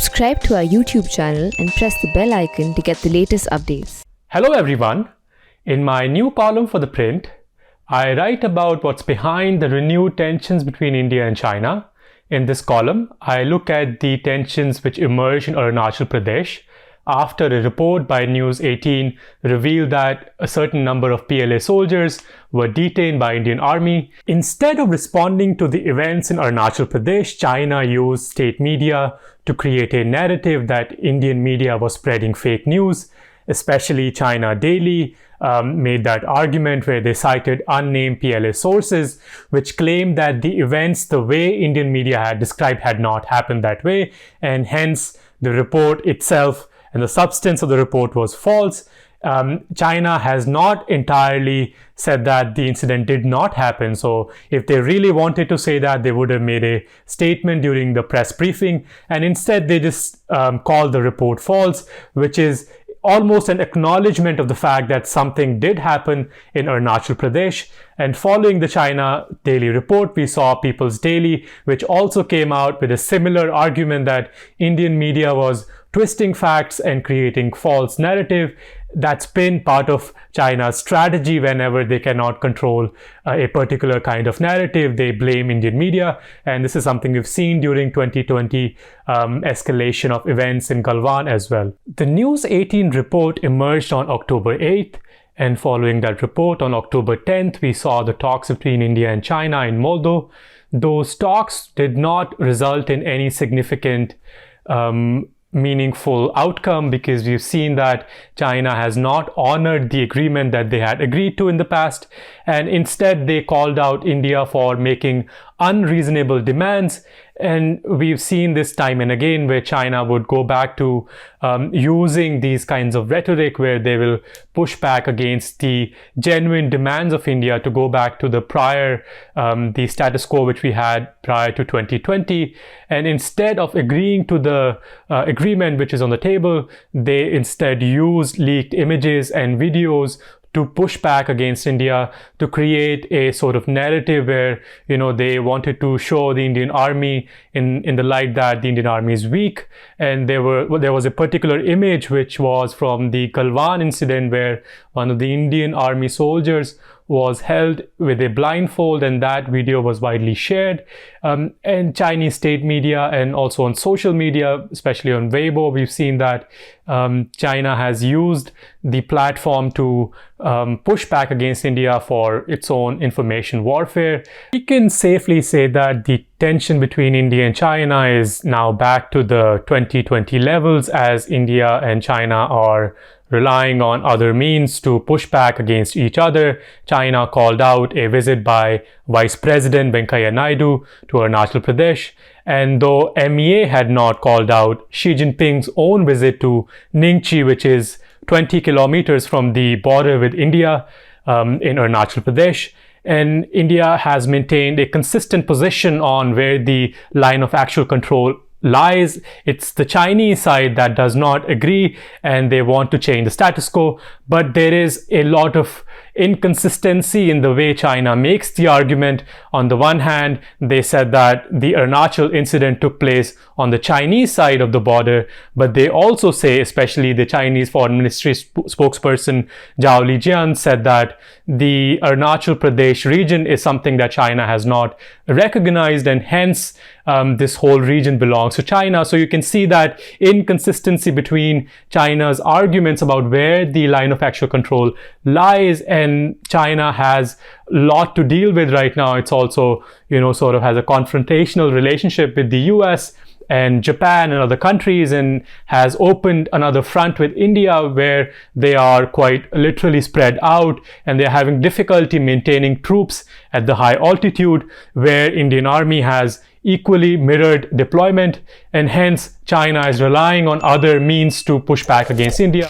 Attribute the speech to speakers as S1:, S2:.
S1: Subscribe to our YouTube channel and press the bell icon to get the latest updates.
S2: Hello everyone. In my new column for the print, I write about what's behind the renewed tensions between India and China. In this column, I look at the tensions which emerged in Arunachal Pradesh after a report by News 18 revealed that a certain number of PLA soldiers were detained by Indian Army. Instead of responding to the events in Arunachal Pradesh, China used state media to create a narrative that Indian media was spreading fake news. Especially China Daily made that argument where they cited unnamed PLA sources which claimed that the events the way Indian media had described had not happened that way, and hence the report itself and the substance of the report was false. China has not entirely said that the incident did not happen. So if they really wanted to say that, they would have made a statement during the press briefing, and instead they just called the report false, which is almost an acknowledgement of the fact that something did happen in Arunachal Pradesh. And following the China Daily report, we saw People's Daily, which also came out with a similar argument that Indian media was twisting facts and creating false narrative. That's been part of China's strategy. Whenever they cannot control a particular kind of narrative, they blame Indian media. And this is something we've seen during 2020 escalation of events in Galwan as well. The News 18 report emerged on October 8th. And following that report on October 10th, we saw the talks between India and China in Moldo. Those talks did not result in any significant meaningful outcome, because we've seen that China has not honored the agreement that they had agreed to in the past, and instead they called out India for making unreasonable demands. And we've seen this time and again where China would go back to using these kinds of rhetoric where they will push back against the genuine demands of India to go back to the status quo which we had prior to 2020. And instead of agreeing to the agreement which is on the table, they instead used leaked images and videos to push back against India, to create a sort of narrative where, they wanted to show the Indian army in the light that the Indian army is weak. And there was a particular image which was from the Galwan incident where one of the Indian army soldiers was held with a blindfold, and that video was widely shared. And Chinese state media and also on social media, especially on Weibo, we've seen that China has used the platform to push back against India for its own information warfare. We can safely say that the tension between India and China is now back to the 2020 levels, as India and China are relying on other means to push back against each other. China called out a visit by Vice President Venkaiah Naidu to Arunachal Pradesh. And though MEA had not called out Xi Jinping's own visit to Ningchi, which is 20 kilometers from the border with India in Arunachal Pradesh, and India has maintained a consistent position on where the line of actual control lies. It's the Chinese side that does not agree and they want to change the status quo. But there is a lot of inconsistency in the way China makes the argument. On the one hand, they said that the Arunachal incident took place on the Chinese side of the border, but they also say, especially the Chinese Foreign Ministry spokesperson Zhao Lijian said that the Arunachal Pradesh region is something that China has not recognized, and hence this whole region belongs to China. So you can see that inconsistency between China's arguments about where the line of actual control lies, and China has a lot to deal with right now. It's also, sort of has a confrontational relationship with the US and Japan and other countries, and has opened another front with India where they are quite literally spread out, and they're having difficulty maintaining troops at the high altitude where Indian army has equally mirrored deployment, and hence China is relying on other means to push back against India.